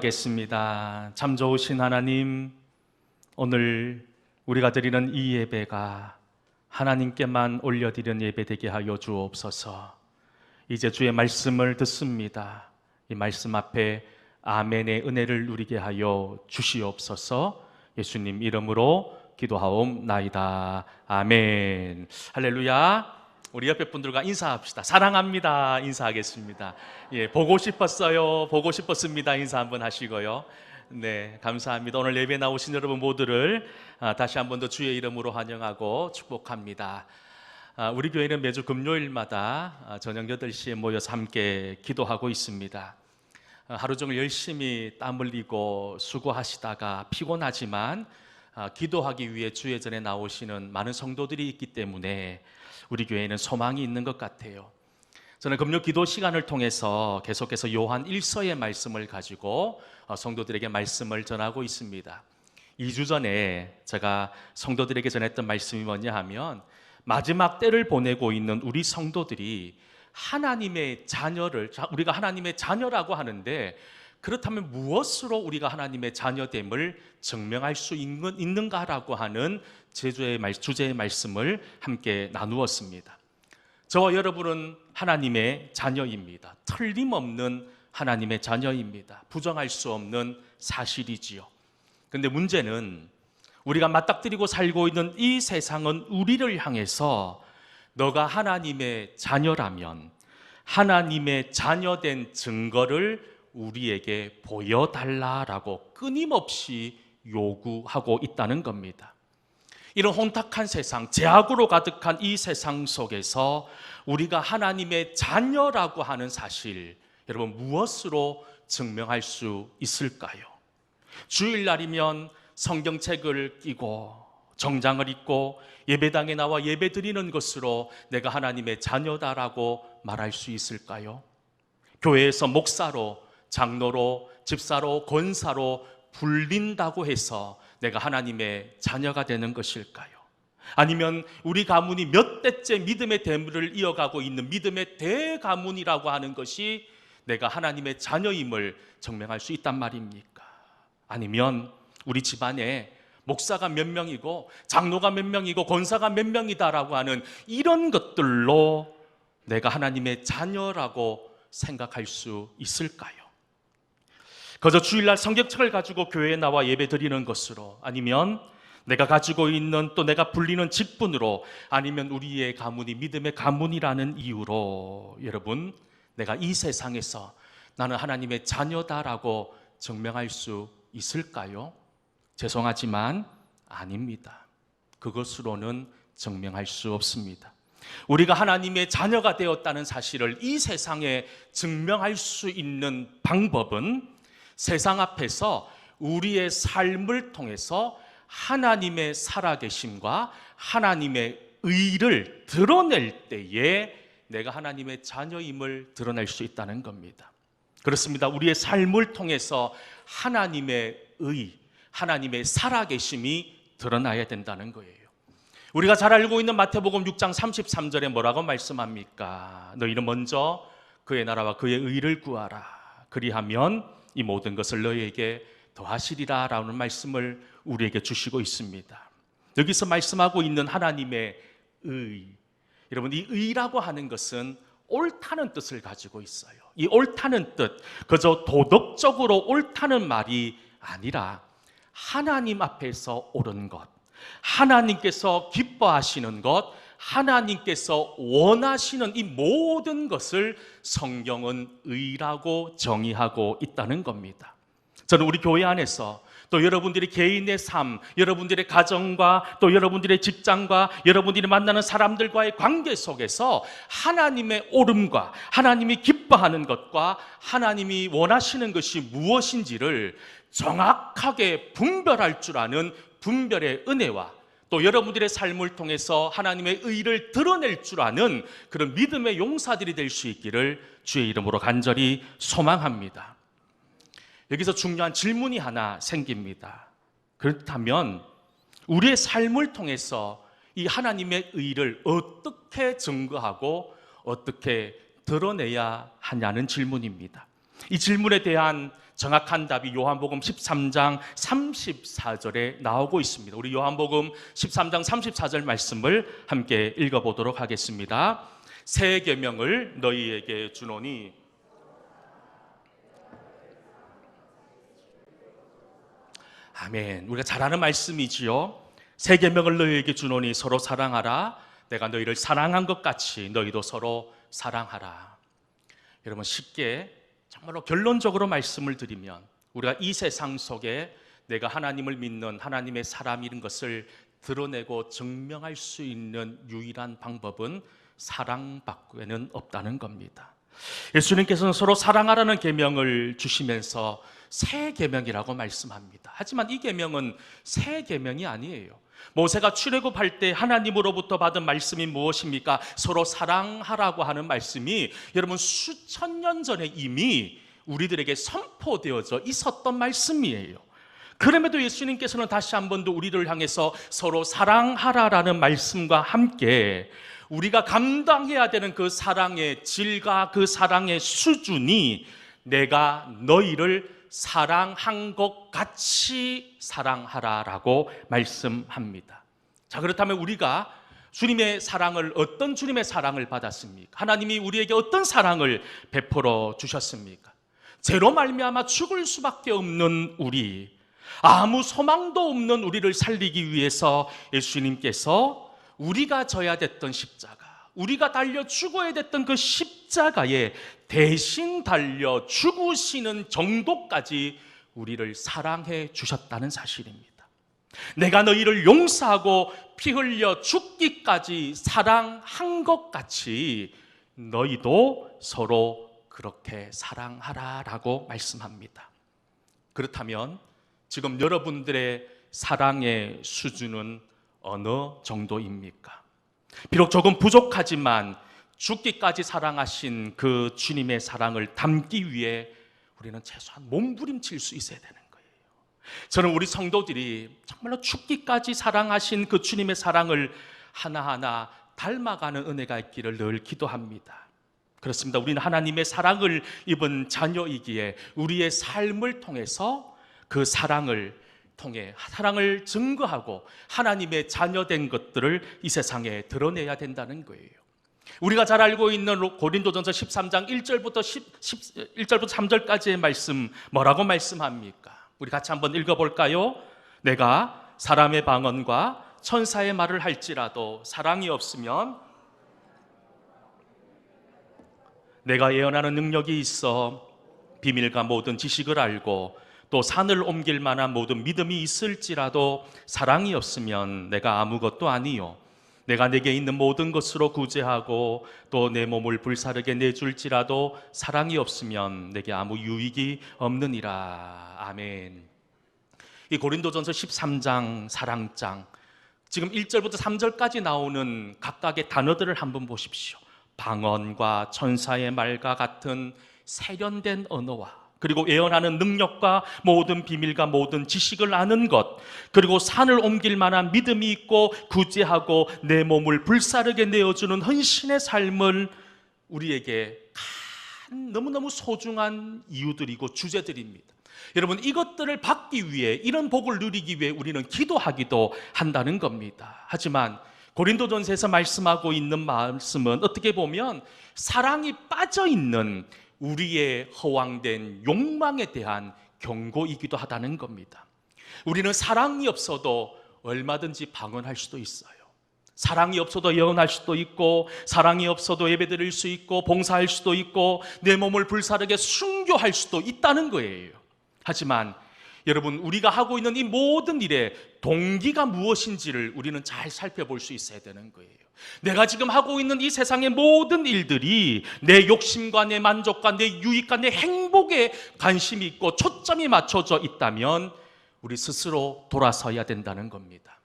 하겠습니다. 참 좋으신 하나님, 오늘 우리가 드리는 이 예배가 하나님께만 올려드리는 예배 되게 하여 주옵소서. 이제 주의 말씀을 듣습니다. 이 말씀 앞에 아멘의 은혜를 누리게 하여 주시옵소서. 예수님 이름으로 기도하옵나이다. 아멘. 할렐루야. 우리 옆에 분들과 인사합시다. 사랑합니다. 인사하겠습니다. 예, 보고 싶었어요. 보고 싶었습니다. 인사 한번 하시고요. 네, 감사합니다. 오늘 예배 나오신 여러분 모두를 다시 한번 더 주의 이름으로 환영하고 축복합니다. 우리 교회는 매주 금요일마다 저녁 8시에 모여서 함께 기도하고 있습니다. 하루 종일 열심히 땀 흘리고 수고하시다가 피곤하지만 기도하기 위해 주의 전에 나오시는 많은 성도들이 있기 때문에 우리 교회에는 소망이 있는 것 같아요. 저는 금요 기도 시간을 통해서 계속해서 요한 1서의 말씀을 가지고 성도들에게 말씀을 전하고 있습니다. 2주 전에 제가 성도들에게 전했던 말씀이 뭐냐 하면, 마지막 때를 보내고 있는 우리 성도들이 하나님의 자녀를, 우리가 하나님의 자녀라고 하는데, 그렇다면 무엇으로 우리가 하나님의 자녀됨을 증명할 수 있는가라고 하는 주제의 말씀을 함께 나누었습니다. 저와 여러분은 하나님의 자녀입니다. 틀림없는 하나님의 자녀입니다. 부정할 수 없는 사실이지요. 그런데 문제는 우리가 맞닥뜨리고 살고 있는 이 세상은 우리를 향해서 너가 하나님의 자녀라면 하나님의 자녀된 증거를 우리에게 보여달라라고 끊임없이 요구하고 있다는 겁니다. 이런 혼탁한 세상, 죄악으로 가득한 이 세상 속에서 우리가 하나님의 자녀라고 하는 사실, 여러분 무엇으로 증명할 수 있을까요? 주일날이면 성경책을 끼고 정장을 입고 예배당에 나와 예배드리는 것으로 내가 하나님의 자녀다라고 말할 수 있을까요? 교회에서 목사로, 장로로, 집사로, 권사로 불린다고 해서 내가 하나님의 자녀가 되는 것일까요? 아니면 우리 가문이 몇 대째 믿음의 대물을 이어가고 있는 믿음의 대가문이라고 하는 것이 내가 하나님의 자녀임을 증명할 수 있단 말입니까? 아니면 우리 집안에 목사가 몇 명이고 장로가 몇 명이고 권사가 몇 명이다라고 하는 이런 것들로 내가 하나님의 자녀라고 생각할 수 있을까요? 그저 주일날 성경책을 가지고 교회에 나와 예배 드리는 것으로, 아니면 내가 가지고 있는 또 내가 불리는 직분으로, 아니면 우리의 가문이 믿음의 가문이라는 이유로 여러분, 내가 이 세상에서 나는 하나님의 자녀다라고 증명할 수 있을까요? 죄송하지만 아닙니다. 그것으로는 증명할 수 없습니다. 우리가 하나님의 자녀가 되었다는 사실을 이 세상에 증명할 수 있는 방법은 세상 앞에서 우리의 삶을 통해서 하나님의 살아계심과 하나님의 의를 드러낼 때에 내가 하나님의 자녀임을 드러낼 수 있다는 겁니다. 그렇습니다. 우리의 삶을 통해서 하나님의 의, 하나님의 살아계심이 드러나야 된다는 거예요. 우리가 잘 알고 있는 마태복음 6장 33절에 뭐라고 말씀합니까? 너희는 먼저 그의 나라와 그의 의를 구하라. 그리하면 이 모든 것을 너희에게 더하시리라 라는 말씀을 우리에게 주시고 있습니다. 여기서 말씀하고 있는 하나님의 의, 여러분 이 의라고 하는 것은 옳다는 뜻을 가지고 있어요. 이 옳다는 뜻, 그저 도덕적으로 옳다는 말이 아니라 하나님 앞에서 옳은 것, 하나님께서 기뻐하시는 것, 하나님께서 원하시는 이 모든 것을 성경은 의라고 정의하고 있다는 겁니다. 저는 우리 교회 안에서 또 여러분들이 개인의 삶, 여러분들의 가정과 또 여러분들의 직장과 여러분들이 만나는 사람들과의 관계 속에서 하나님의 옳음과 하나님이 기뻐하는 것과 하나님이 원하시는 것이 무엇인지를 정확하게 분별할 줄 아는 분별의 은혜와 또 여러분들의 삶을 통해서 하나님의 의를 드러낼 줄 아는 그런 믿음의 용사들이 될 수 있기를 주의 이름으로 간절히 소망합니다. 여기서 중요한 질문이 하나 생깁니다. 그렇다면 우리의 삶을 통해서 이 하나님의 의를 어떻게 증거하고 어떻게 드러내야 하냐는 질문입니다. 이 질문에 대한 정확한 답이 요한복음 13장 34절에 나오고 있습니다. 우리 요한복음 13장 34절 말씀을 함께 읽어보도록 하겠습니다. 새 계명을 너희에게 주노니 아멘. 우리가 잘 아는 말씀이지요. 새 계명을 너희에게 주노니 서로 사랑하라. 내가 너희를 사랑한 것 같이 너희도 서로 사랑하라. 여러분, 쉽게 정말로 결론적으로 말씀을 드리면 우리가 이 세상 속에 내가 하나님을 믿는 하나님의 사람인 것을 드러내고 증명할 수 있는 유일한 방법은 사랑밖에는 없다는 겁니다. 예수님께서는 서로 사랑하라는 계명을 주시면서 새 계명이라고 말씀합니다. 하지만 이 계명은 새 계명이 아니에요. 모세가 출애굽할 때 하나님으로부터 받은 말씀이 무엇입니까? 서로 사랑하라고 하는 말씀이 여러분 수천 년 전에 이미 우리들에게 선포되어져 있었던 말씀이에요. 그럼에도 예수님께서는 다시 한 번 더 우리를 향해서 서로 사랑하라라는 말씀과 함께 우리가 감당해야 되는 그 사랑의 질과 그 사랑의 수준이 내가 너희를 사랑한 것 같이 사랑하라라고 말씀합니다. 자, 그렇다면 우리가 주님의 사랑을, 어떤 주님의 사랑을 받았습니까? 하나님이 우리에게 어떤 사랑을 베풀어 주셨습니까? 죄로 말미암아 죽을 수밖에 없는 우리, 아무 소망도 없는 우리를 살리기 위해서 예수님께서 우리가 져야 됐던 십자가, 우리가 달려 죽어야 됐던 그 십자가에 대신 달려 죽으시는 정도까지 우리를 사랑해 주셨다는 사실입니다. 내가 너희를 용서하고 피 흘려 죽기까지 사랑한 것 같이 너희도 서로 그렇게 사랑하라라고 말씀합니다. 그렇다면 지금 여러분들의 사랑의 수준은 어느 정도입니까? 비록 조금 부족하지만 죽기까지 사랑하신 그 주님의 사랑을 담기 위해 우리는 최소한 몸부림칠 수 있어야 되는 거예요. 저는 우리 성도들이 정말로 죽기까지 사랑하신 그 주님의 사랑을 하나하나 닮아가는 은혜가 있기를 늘 기도합니다. 그렇습니다. 우리는 하나님의 사랑을 입은 자녀이기에 우리의 삶을 통해서 그 사랑을 통해 사랑을 증거하고 하나님의 자녀된 것들을 이 세상에 드러내야 된다는 거예요. 우리가 잘 알고 있는 고린도전서 13장 1절부터 3절까지의 말씀, 뭐라고 말씀합니까? 우리 같이 한번 읽어볼까요? 내가 사람의 방언과 천사의 말을 할지라도 사랑이 없으면 내가 예언하는 능력이 있어 비밀과 모든 지식을 알고 또 산을 옮길 만한 모든 믿음이 있을지라도 사랑이 없으면 내가 아무것도 아니요 내가 내게 있는 모든 것으로 구제하고 또 내 몸을 불사르게 내줄지라도 사랑이 없으면 내게 아무 유익이 없느니라. 아멘. 이 고린도전서 13장 사랑장, 지금 1절부터 3절까지 나오는 각각의 단어들을 한번 보십시오. 방언과 천사의 말과 같은 세련된 언어와 그리고 예언하는 능력과 모든 비밀과 모든 지식을 아는 것, 그리고 산을 옮길 만한 믿음이 있고 구제하고 내 몸을 불사르게 내어주는 헌신의 삶을 우리에게 너무너무 소중한 이유들이고 주제들입니다. 여러분, 이것들을 받기 위해, 이런 복을 누리기 위해 우리는 기도하기도 한다는 겁니다. 하지만 고린도전서에서 말씀하고 있는 말씀은 어떻게 보면 사랑이 빠져있는 우리의 허황된 욕망에 대한 경고이기도 하다는 겁니다. 우리는 사랑이 없어도 얼마든지 방언할 수도 있어요. 사랑이 없어도 예언할 수도 있고, 사랑이 없어도 예배드릴 수 있고, 봉사할 수도 있고, 내 몸을 불사르게 순교할 수도 있다는 거예요. 하지만 여러분, 우리가 하고 있는 이 모든 일의 동기가 무엇인지를 우리는 잘 살펴볼 수 있어야 되는 거예요. 내가 지금 하고 있는 이 세상의 모든 일들이 내 욕심과 내 만족과 내 유익과 내 행복에 관심이 있고 초점이 맞춰져 있다면 우리 스스로 돌아서야 된다는 겁니다.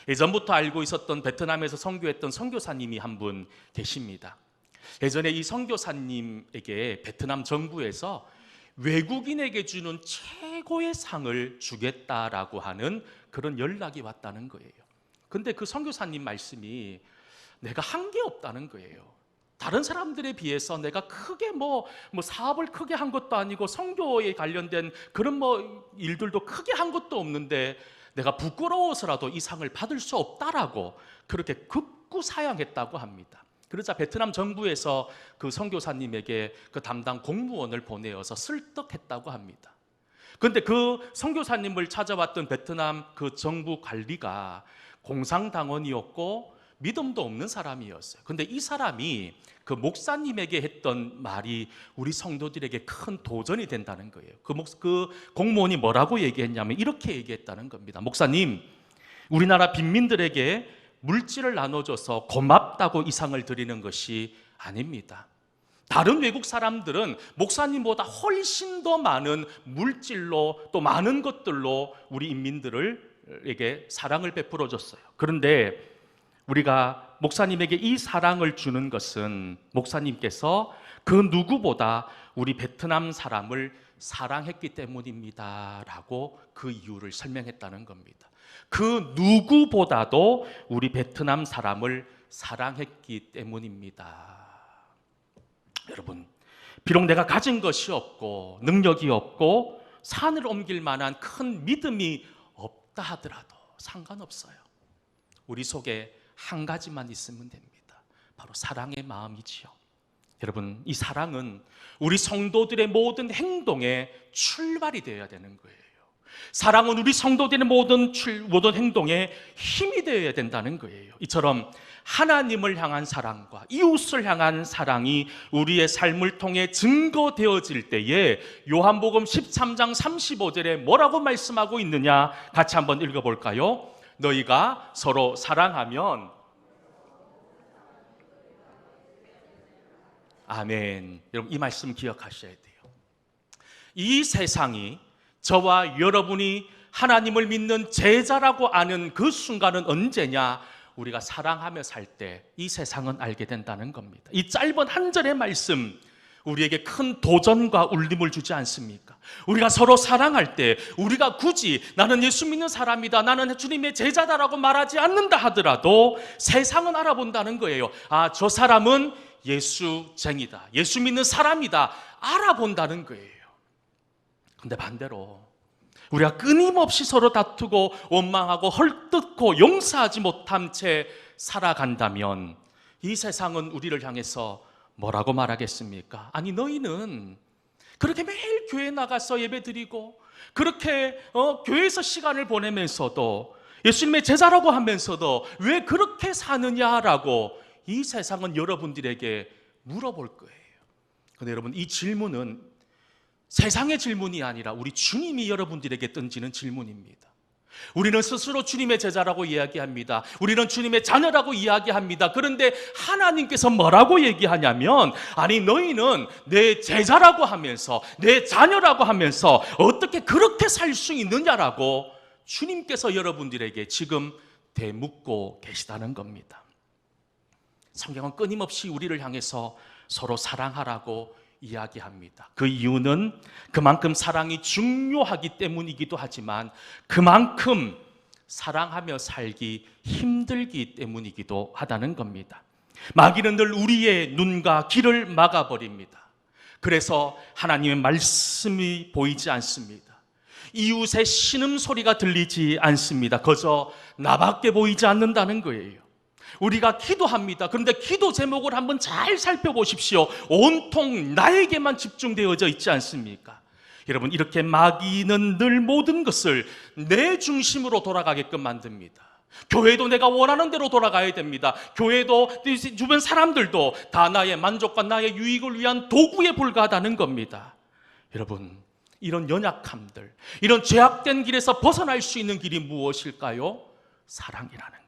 예전부터 알고 있었던 베트남에서 선교했던 선교사님이 한 분 계십니다. 예전에 이 선교사님에게 베트남 정부에서 외국인에게 주는 최고의 상을 주겠다라고 하는 그런 연락이 왔다는 거예요. 근데 그 선교사님 말씀이 내가 한 게 없다는 거예요. 다른 사람들에 비해서 내가 크게 뭐 사업을 크게 한 것도 아니고 선교에 관련된 그런 일들도 크게 한 것도 없는데 내가 부끄러워서라도 이 상을 받을 수 없다라고 그렇게 극구 사양했다고 합니다. 그러자 베트남 정부에서 그 선교사님에게 그 담당 공무원을 보내어서 설득했다고 합니다. 그런데 그 선교사님을 찾아왔던 베트남 그 정부 관리가 공산당원이었고 믿음도 없는 사람이었어요. 그런데 이 사람이 그 목사님에게 했던 말이 우리 성도들에게 큰 도전이 된다는 거예요. 그 공무원이 뭐라고 얘기했냐면 이렇게 얘기했다는 겁니다. 목사님, 우리나라 빈민들에게 물질을 나눠줘서 고맙다고 이 상을 드리는 것이 아닙니다. 다른 외국 사람들은 목사님보다 훨씬 더 많은 물질로 또 많은 것들로 우리 인민들에게 사랑을 베풀어 줬어요. 그런데 우리가 목사님에게 이 사랑을 주는 것은 목사님께서 그 누구보다 우리 베트남 사람을 사랑했기 때문입니다 라고 그 이유를 설명했다는 겁니다. 그 누구보다도 우리 베트남 사람을 사랑했기 때문입니다. 여러분, 비록 내가 가진 것이 없고 능력이 없고 산을 옮길 만한 큰 믿음이 없다 하더라도 상관없어요. 우리 속에 한 가지만 있으면 됩니다. 바로 사랑의 마음이지요. 여러분, 이 사랑은 우리 성도들의 모든 행동의 출발이 되어야 되는 거예요. 사랑은 우리 성도들의 모든 행동의 힘이 되어야 된다는 거예요. 이처럼 하나님을 향한 사랑과 이웃을 향한 사랑이 우리의 삶을 통해 증거되어질 때에 요한복음 13장 35절에 뭐라고 말씀하고 있느냐 같이 한번 읽어볼까요? 너희가 서로 사랑하면 아멘. 여러분, 이 말씀 기억하셔야 돼요. 이 세상이 저와 여러분이 하나님을 믿는 제자라고 아는 그 순간은 언제냐? 우리가 사랑하며 살 때 이 세상은 알게 된다는 겁니다. 이 짧은 한 절의 말씀 우리에게 큰 도전과 울림을 주지 않습니까? 우리가 서로 사랑할 때 우리가 굳이 나는 예수 믿는 사람이다, 나는 주님의 제자다라고 말하지 않는다 하더라도 세상은 알아본다는 거예요. 아, 저 사람은 예수쟁이다, 예수 믿는 사람이다, 알아본다는 거예요. 근데 반대로 우리가 끊임없이 서로 다투고 원망하고 헐뜯고 용서하지 못한 채 살아간다면 이 세상은 우리를 향해서 뭐라고 말하겠습니까? 아니, 너희는 그렇게 매일 교회 나가서 예배 드리고 그렇게 교회에서 시간을 보내면서도 예수님의 제자라고 하면서도 왜 그렇게 사느냐라고 이 세상은 여러분들에게 물어볼 거예요. 그런데 여러분, 이 질문은 세상의 질문이 아니라 우리 주님이 여러분들에게 던지는 질문입니다. 우리는 스스로 주님의 제자라고 이야기합니다. 우리는 주님의 자녀라고 이야기합니다. 그런데 하나님께서 뭐라고 얘기하냐면, 아니, 너희는 내 제자라고 하면서 내 자녀라고 하면서 어떻게 그렇게 살 수 있느냐라고 주님께서 여러분들에게 지금 대묻고 계시다는 겁니다. 성경은 끊임없이 우리를 향해서 서로 사랑하라고 이야기합니다. 그 이유는 그만큼 사랑이 중요하기 때문이기도 하지만 그만큼 사랑하며 살기 힘들기 때문이기도 하다는 겁니다. 마귀는 늘 우리의 눈과 귀를 막아버립니다. 그래서 하나님의 말씀이 보이지 않습니다. 이웃의 신음소리가 들리지 않습니다. 그저 나밖에 보이지 않는다는 거예요. 우리가 기도합니다. 그런데 기도 제목을 한번 잘 살펴보십시오. 온통 나에게만 집중되어져 있지 않습니까? 여러분, 이렇게 마귀는 늘 모든 것을 내 중심으로 돌아가게끔 만듭니다. 교회도 내가 원하는 대로 돌아가야 됩니다. 교회도 주변 사람들도 다 나의 만족과 나의 유익을 위한 도구에 불과하다는 겁니다. 여러분, 이런 연약함들, 이런 죄악된 길에서 벗어날 수 있는 길이 무엇일까요? 사랑이라는 거예요.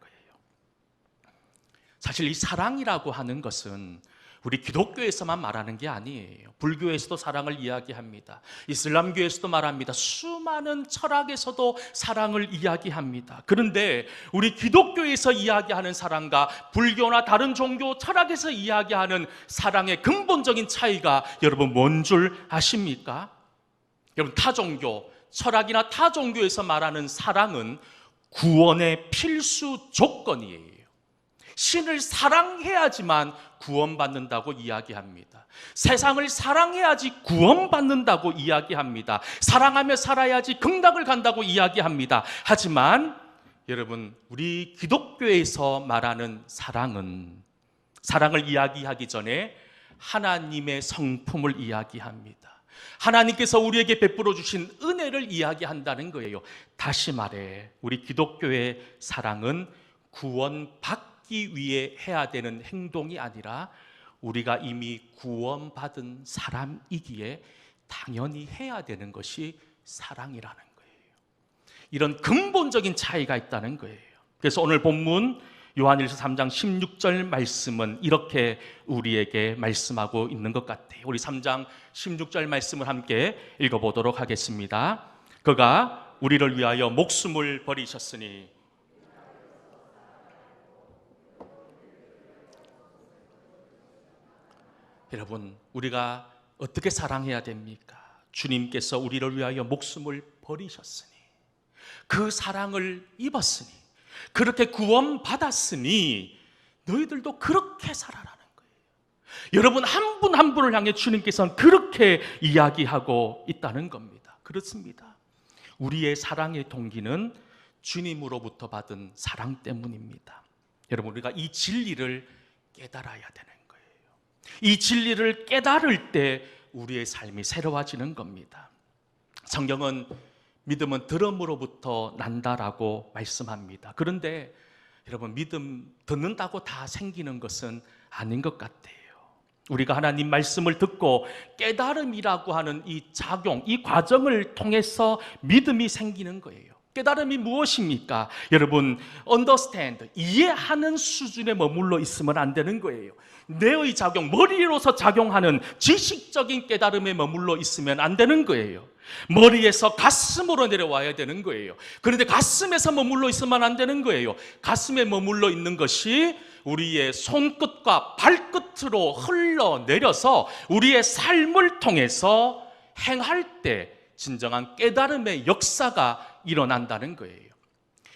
사실 이 사랑이라고 하는 것은 우리 기독교에서만 말하는 게 아니에요. 불교에서도 사랑을 이야기합니다. 이슬람교에서도 말합니다. 수많은 철학에서도 사랑을 이야기합니다. 그런데 우리 기독교에서 이야기하는 사랑과 불교나 다른 종교 철학에서 이야기하는 사랑의 근본적인 차이가 여러분 뭔 줄 아십니까? 여러분, 타종교, 철학이나 타종교에서 말하는 사랑은 구원의 필수 조건이에요. 신을 사랑해야지만 구원받는다고 이야기합니다. 세상을 사랑해야지 구원받는다고 이야기합니다. 사랑하며 살아야지 극락을 간다고 이야기합니다. 하지만 여러분, 우리 기독교에서 말하는 사랑을 이야기하기 전에 하나님의 성품을 이야기합니다. 하나님께서 우리에게 베풀어 주신 은혜를 이야기한다는 거예요. 다시 말해, 우리 기독교의 사랑은 구원받기 위해 해야 되는 행동이 아니라 우리가 이미 구원받은 사람이기에 당연히 해야 되는 것이 사랑이라는 거예요. 이런 근본적인 차이가 있다는 거예요. 그래서 오늘 본문 요한일서 3장 16절 말씀은 이렇게 우리에게 말씀하고 있는 것 같아요. 우리 3장 16절 말씀을 함께 읽어보도록 하겠습니다. 그가 우리를 위하여 목숨을 버리셨으니. 여러분, 우리가 어떻게 사랑해야 됩니까? 주님께서 우리를 위하여 목숨을 버리셨으니, 그 사랑을 입었으니, 그렇게 구원받았으니 너희들도 그렇게 살아라는 거예요. 여러분, 한 분 한 분을 향해 주님께서는 그렇게 이야기하고 있다는 겁니다. 그렇습니다. 우리의 사랑의 동기는 주님으로부터 받은 사랑 때문입니다. 여러분, 우리가 이 진리를 깨달아야 되는 거예요. 이 진리를 깨달을 때 우리의 삶이 새로워지는 겁니다. 성경은 믿음은 들음으로부터 난다라고 말씀합니다. 그런데 여러분, 믿음 듣는다고 다 생기는 것은 아닌 것 같아요. 우리가 하나님 말씀을 듣고 깨달음이라고 하는 이 작용, 이 과정을 통해서 믿음이 생기는 거예요. 깨달음이 무엇입니까? 여러분, understand, 이해하는 수준에 머물러 있으면 안 되는 거예요. 뇌의 작용, 머리로서 작용하는 지식적인 깨달음에 머물러 있으면 안 되는 거예요. 머리에서 가슴으로 내려와야 되는 거예요. 그런데 가슴에서 머물러 있으면 안 되는 거예요. 가슴에 머물러 있는 것이 우리의 손끝과 발끝으로 흘러내려서 우리의 삶을 통해서 행할 때 진정한 깨달음의 역사가 일어난다는 거예요.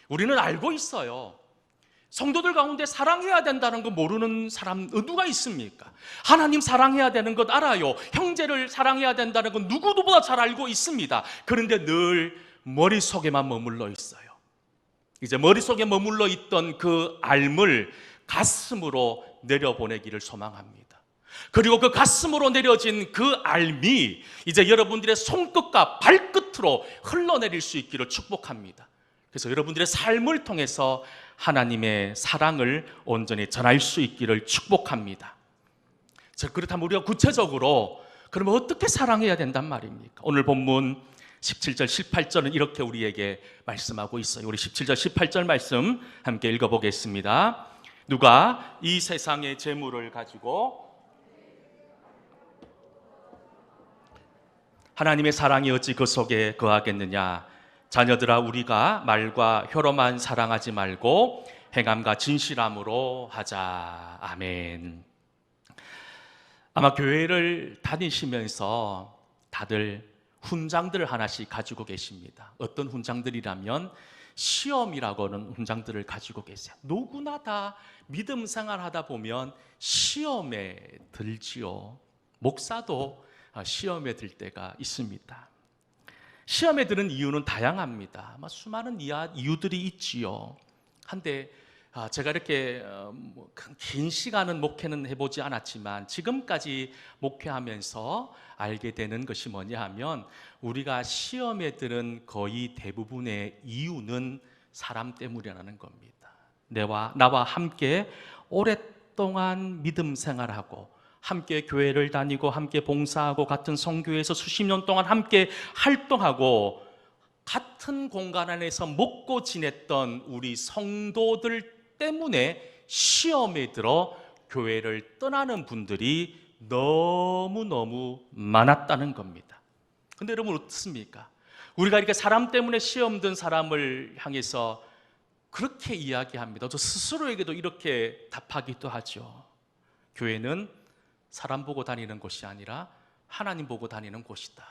우리는 알고 있어요. 성도들 가운데 사랑해야 된다는 거 모르는 사람 누가 있습니까? 하나님 사랑해야 되는 것 알아요. 형제를 사랑해야 된다는 건 누구보다 잘 알고 있습니다. 그런데 늘 머릿속에만 머물러 있어요. 이제 머릿속에 머물러 있던 그 알을 가슴으로 내려보내기를 소망합니다. 그리고 그 가슴으로 내려진 그 알미 이제 여러분들의 손끝과 발끝으로 흘러내릴 수 있기를 축복합니다. 그래서 여러분들의 삶을 통해서 하나님의 사랑을 온전히 전할 수 있기를 축복합니다. 자, 그렇다면 우리가 구체적으로 그러면 어떻게 사랑해야 된단 말입니까? 오늘 본문 17절, 18절은 이렇게 우리에게 말씀하고 있어요. 우리 17절, 18절 말씀 함께 읽어보겠습니다. 누가 이 세상의 재물을 가지고 하나님의 사랑이 어찌 그 속에 거하겠느냐? 자녀들아, 우리가 말과 혀로만 사랑하지 말고 행함과 진실함으로 하자. 아멘. 아마 교회를 다니시면서 다들 훈장들을 하나씩 가지고 계십니다. 어떤 훈장들이라면 시험이라고는 훈장들을 가지고 계세요. 누구나 다 믿음 생활하다 보면 시험에 들지요. 목사도 시험에 들 때가 있습니다. 시험에 드는 이유는 다양합니다. 수많은 이유들이 있지요. 한데 제가 이렇게 긴 시간은 목회는 해보지 않았지만 지금까지 목회하면서 알게 되는 것이 뭐냐 하면 우리가 시험에 드는 거의 대부분의 이유는 사람 때문이라는 겁니다. 나와 함께 오랫동안 믿음 생활하고 함께 교회를 다니고 함께 봉사하고 같은 선교회에서 수십 년 동안 함께 활동하고 같은 공간 안에서 먹고 지냈던 우리 성도들 때문에 시험에 들어 교회를 떠나는 분들이 너무너무 많았다는 겁니다. 근데 여러분 어떻습니까? 우리가 이렇게 사람 때문에 시험 든 사람을 향해서 그렇게 이야기합니다. 저 스스로에게도 이렇게 답하기도 하죠. 교회는 사람 보고 다니는 곳이 아니라 하나님 보고 다니는 곳이다.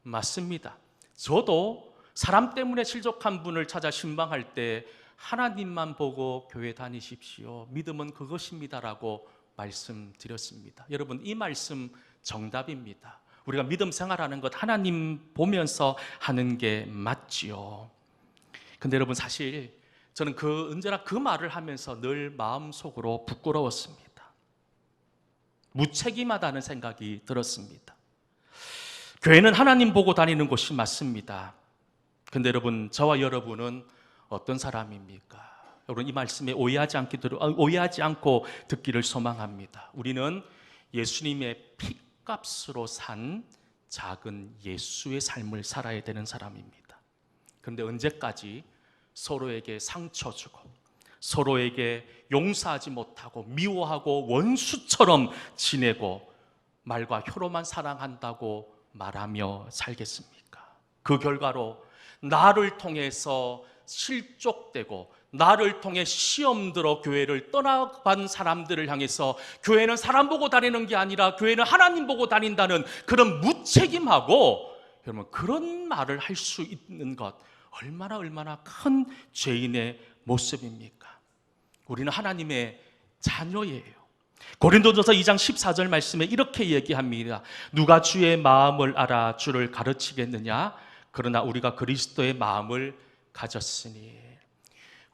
맞습니다. 저도 사람 때문에 실족한 분을 찾아 신방할 때 하나님만 보고 교회 다니십시오. 믿음은 그것입니다라고 말씀드렸습니다. 여러분, 이 말씀 정답입니다. 우리가 믿음 생활하는 것 하나님 보면서 하는 게 맞지요. 근데 여러분, 사실 저는 언제나 그 말을 하면서 늘 마음속으로 부끄러웠습니다. 무책임하다는 생각이 들었습니다. 교회는 하나님 보고 다니는 곳이 맞습니다. 근데 여러분, 저와 여러분은 어떤 사람입니까? 여러분, 이 말씀에 오해하지 않고 듣기를 소망합니다. 우리는 예수님의 피값으로 산 작은 예수의 삶을 살아야 되는 사람입니다. 그런데 언제까지 서로에게 상처 주고 서로에게 용서하지 못하고 미워하고 원수처럼 지내고 말과 혀로만 사랑한다고 말하며 살겠습니까? 그 결과로 나를 통해서 실족되고 나를 통해 시험 들어 교회를 떠나간 사람들을 향해서 교회는 사람 보고 다니는 게 아니라 교회는 하나님 보고 다닌다는 그런 무책임하고, 여러분, 그런 말을 할 수 있는 것 얼마나 큰 죄인의 모습입니까? 우리는 하나님의 자녀예요. 고린도전서 2장 14절 말씀에 이렇게 얘기합니다. 누가 주의 마음을 알아 주를 가르치겠느냐? 그러나 우리가 그리스도의 마음을 가졌으니.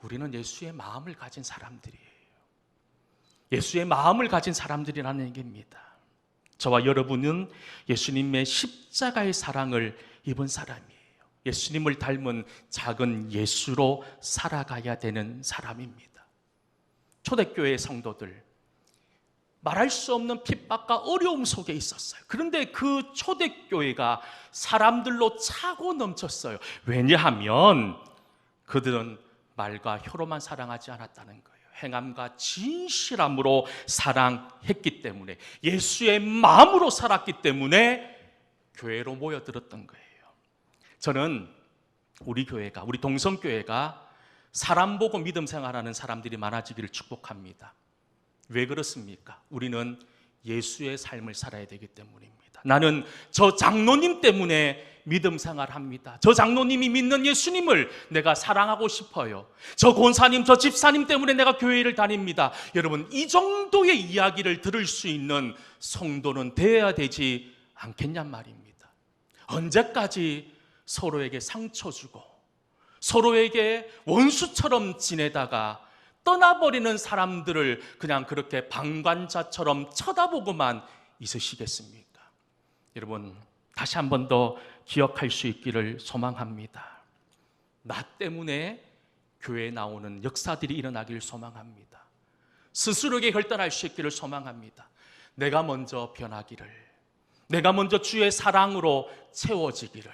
우리는 예수의 마음을 가진 사람들이에요. 예수의 마음을 가진 사람들이라는 얘기입니다. 저와 여러분은 예수님의 십자가의 사랑을 입은 사람이에요. 예수님을 닮은 작은 예수로 살아가야 되는 사람입니다. 초대교회 성도들, 말할 수 없는 핍박과 어려움 속에 있었어요. 그런데 그 초대교회가 사람들로 차고 넘쳤어요. 왜냐하면 그들은 말과 혀로만 사랑하지 않았다는 거예요. 행함과 진실함으로 사랑했기 때문에, 예수의 마음으로 살았기 때문에 교회로 모여들었던 거예요. 저는 우리 교회가, 우리 동성교회가 사람 보고 믿음 생활하는 사람들이 많아지기를 축복합니다. 왜 그렇습니까? 우리는 예수의 삶을 살아야 되기 때문입니다. 나는 저 장로님 때문에 믿음 생활합니다. 저 장로님이 믿는 예수님을 내가 사랑하고 싶어요. 저 권사님, 저 집사님 때문에 내가 교회를 다닙니다. 여러분, 이 정도의 이야기를 들을 수 있는 성도는 되어야 되지 않겠냔 말입니다. 언제까지 서로에게 상처 주고 서로에게 원수처럼 지내다가 떠나버리는 사람들을 그냥 그렇게 방관자처럼 쳐다보고만 있으시겠습니까? 여러분, 다시 한 번 더 기억할 수 있기를 소망합니다. 나 때문에 교회에 나오는 역사들이 일어나기를 소망합니다. 스스로에게 결단할 수 있기를 소망합니다. 내가 먼저 변하기를, 내가 먼저 주의 사랑으로 채워지기를,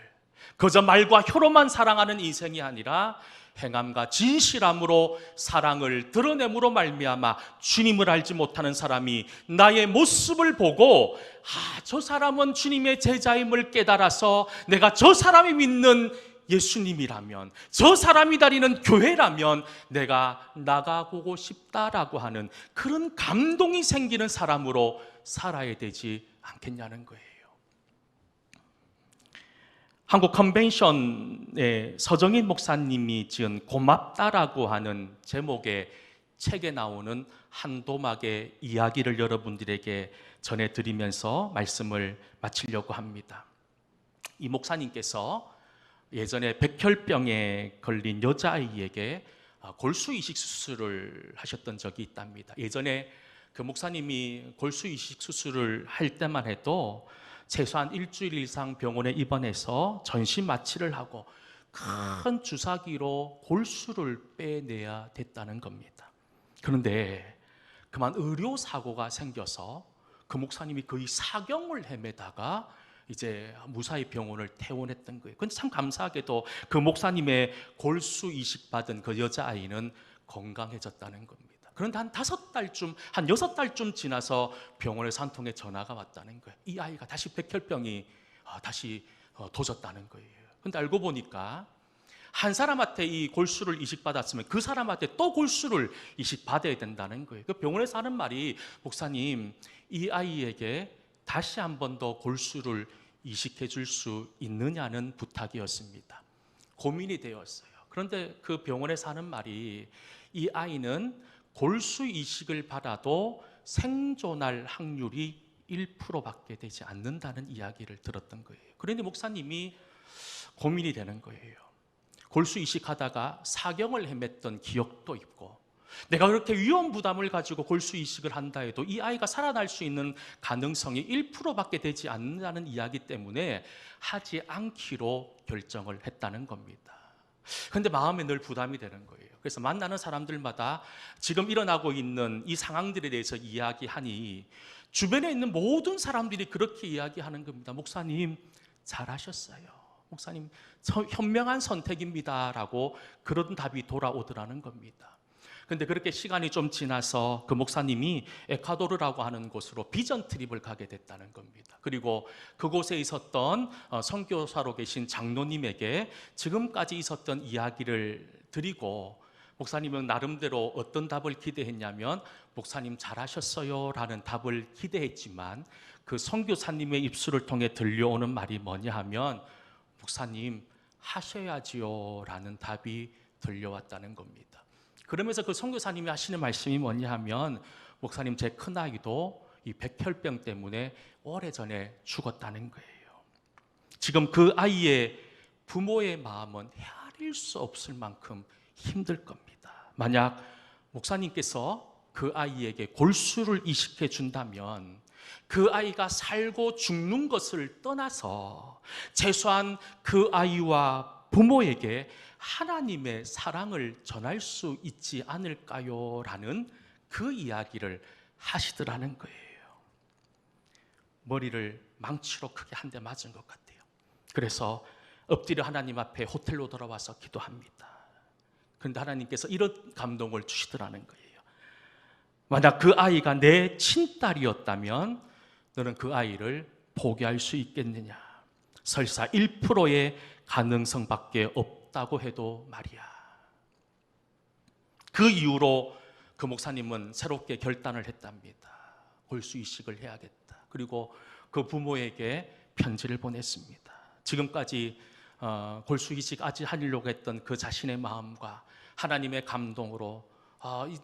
그저 말과 혀로만 사랑하는 인생이 아니라 행함과 진실함으로 사랑을 드러냄으로 말미암아 주님을 알지 못하는 사람이 나의 모습을 보고, 저 사람은 주님의 제자임을 깨달아서 내가 저 사람이 믿는 예수님이라면, 저 사람이 다니는 교회라면 내가 나가보고 싶다라고 하는 그런 감동이 생기는 사람으로 살아야 되지 않겠냐는 거예요. 한국 컨벤션의 서정인 목사님이 지은 고맙다라고 하는 제목의 책에 나오는 한 도막의 이야기를 여러분들에게 전해드리면서 말씀을 마치려고 합니다. 이 목사님께서 예전에 백혈병에 걸린 여자아이에게 골수 이식 수술을 하셨던 적이 있답니다. 예전에 그 목사님이 골수 이식 수술을 할 때만 해도 최소한 일주일 이상 병원에 입원해서 전신 마취를 하고 큰 주사기로 골수를 빼내야 됐다는 겁니다. 그런데 그만 의료사고가 생겨서 그 목사님이 거의 사경을 헤매다가 이제 무사히 병원을 퇴원했던 거예요. 근데 참 감사하게도 그 목사님의 골수 이식 받은 그 여자아이는 건강해졌다는 겁니다. 그런데 한 5달쯤, 한 6달쯤 지나서 병원에서 한 통의 전화가 왔다는 거예요. 이 아이가 다시 백혈병이 다시 도졌다는 거예요. 근데 알고 보니까 한 사람한테 이 골수를 이식받았으면 그 사람한테 또 골수를 이식받아야 된다는 거예요. 그 병원에서 하는 말이, 목사님, 이 아이에게 다시 한 번 더 골수를 이식해 줄 수 있느냐는 부탁이었습니다. 고민이 되었어요. 그런데 그 병원에서 하는 말이 이 아이는 골수 이식을 받아도 생존할 확률이 1%밖에 되지 않는다는 이야기를 들었던 거예요. 그런데 목사님이 고민이 되는 거예요. 골수 이식하다가 사경을 헤맸던 기억도 있고, 내가 그렇게 위험 부담을 가지고 골수 이식을 한다 해도 이 아이가 살아날 수 있는 가능성이 1%밖에 되지 않는다는 이야기 때문에 하지 않기로 결정을 했다는 겁니다. 그런데 마음에 늘 부담이 되는 거예요. 그래서 만나는 사람들마다 지금 일어나고 있는 이 상황들에 대해서 이야기하니 주변에 있는 모든 사람들이 그렇게 이야기하는 겁니다. 목사님 잘하셨어요. 목사님 현명한 선택입니다 라고 그런 답이 돌아오더라는 겁니다. 그런데 그렇게 시간이 좀 지나서 그 목사님이 에콰도르라고 하는 곳으로 비전 트립을 가게 됐다는 겁니다. 그리고 그곳에 있었던 선교사로 계신 장로님에게 지금까지 있었던 이야기를 드리고, 목사님은 나름대로 어떤 답을 기대했냐면 목사님 잘하셨어요 라는 답을 기대했지만 그 선교사님의 입술을 통해 들려오는 말이 뭐냐 하면 목사님 하셔야지요 라는 답이 들려왔다는 겁니다. 그러면서 그 선교사님이 하시는 말씀이 뭐냐 하면 목사님 제 큰아이도 이 백혈병 때문에 오래전에 죽었다는 거예요. 지금 그 아이의 부모의 마음은 헤아릴 수 없을 만큼 힘들 겁니다. 만약 목사님께서 그 아이에게 골수를 이식해 준다면 그 아이가 살고 죽는 것을 떠나서 최소한 그 아이와 부모에게 하나님의 사랑을 전할 수 있지 않을까요? 라는 그 이야기를 하시더라는 거예요. 머리를 망치로 크게 한 대 맞은 것 같아요. 그래서 엎드려 하나님 앞에 호텔로 돌아와서 기도합니다. 그런데 하나님께서 이런 감동을 주시더라는 거예요. 만약 그 아이가 내 친딸이었다면 너는 그 아이를 포기할 수 있겠느냐? 설사 1%의 가능성밖에 없다고 해도 말이야. 그 이후로 그 목사님은 새롭게 결단을 했답니다. 골수 이식을 해야겠다. 그리고 그 부모에게 편지를 보냈습니다. 지금까지 골수 이식 아직 하려고 했던 그 자신의 마음과 하나님의 감동으로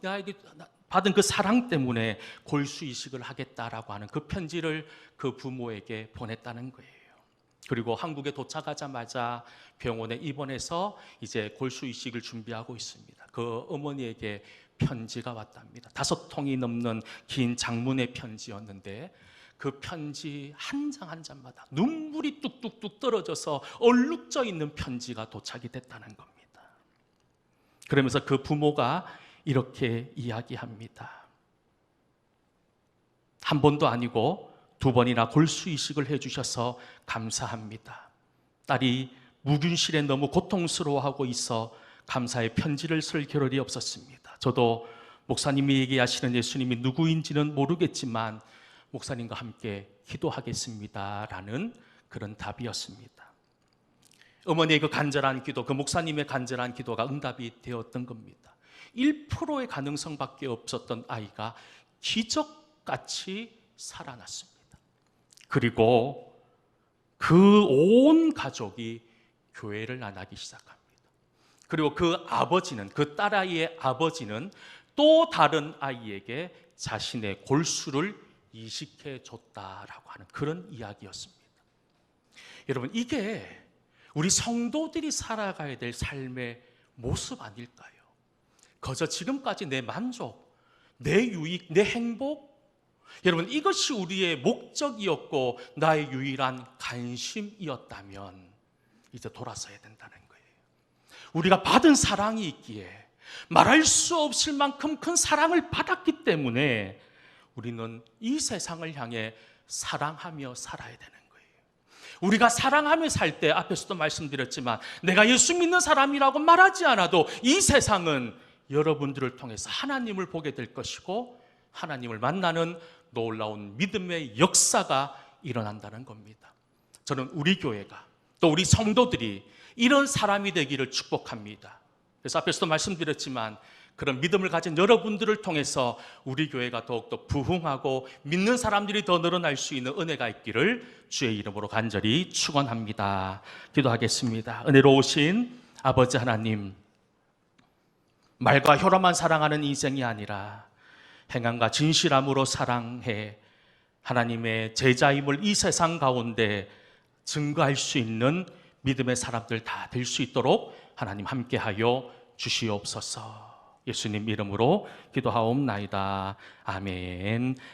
나에게 받은 그 사랑 때문에 골수 이식을 하겠다라고 하는 그 편지를 그 부모에게 보냈다는 거예요. 그리고 한국에 도착하자마자 병원에 입원해서 이제 골수 이식을 준비하고 있습니다. 그 어머니에게 편지가 왔답니다. 5통이 넘는 긴 장문의 편지였는데 그 편지 한 장 한 장마다 눈물이 뚝뚝뚝 떨어져서 얼룩져 있는 편지가 도착이 됐다는 겁니다. 그러면서 그 부모가 이렇게 이야기합니다. 한 번도 아니고 2번이나 골수 이식을 해주셔서 감사합니다. 딸이 무균실에 너무 고통스러워하고 있어 감사의 편지를 쓸 겨를이 없었습니다. 저도 목사님이 얘기하시는 예수님이 누구인지는 모르겠지만 목사님과 함께 기도하겠습니다 라는 그런 답이었습니다. 어머니의 그 간절한 기도, 그 목사님의 간절한 기도가 응답이 되었던 겁니다. 1%의 가능성밖에 없었던 아이가 기적같이 살아났습니다. 그리고 그 온 가족이 교회를 나가기 시작합니다. 그리고 그 아버지는, 그 딸아이의 아버지는 또 다른 아이에게 자신의 골수를 이식해 줬다라고 하는 그런 이야기였습니다. 여러분, 이게 우리 성도들이 살아가야 될 삶의 모습 아닐까요? 거저 지금까지 내 만족, 내 유익, 내 행복, 여러분 이것이 우리의 목적이었고 나의 유일한 관심이었다면 이제 돌아서야 된다는 거예요. 우리가 받은 사랑이 있기에, 말할 수 없을 만큼 큰 사랑을 받았기 때문에 우리는 이 세상을 향해 사랑하며 살아야 되는 거예요. 우리가 사랑하며 살 때, 앞에서도 말씀드렸지만 내가 예수 믿는 사람이라고 말하지 않아도 이 세상은 여러분들을 통해서 하나님을 보게 될 것이고 하나님을 만나는 놀라운 믿음의 역사가 일어난다는 겁니다. 저는 우리 교회가, 또 우리 성도들이 이런 사람이 되기를 축복합니다. 그래서 앞에서도 말씀드렸지만 그런 믿음을 가진 여러분들을 통해서 우리 교회가 더욱더 부흥하고 믿는 사람들이 더 늘어날 수 있는 은혜가 있기를 주의 이름으로 간절히 축원합니다. 기도하겠습니다. 은혜로우신 아버지 하나님, 말과 혀로만 사랑하는 인생이 아니라 행함과 진실함으로 사랑해 하나님의 제자임을 이 세상 가운데 증거할 수 있는 믿음의 사람들 다 될 수 있도록 하나님 함께하여 주시옵소서. 예수님 이름으로 기도하옵나이다. 아멘.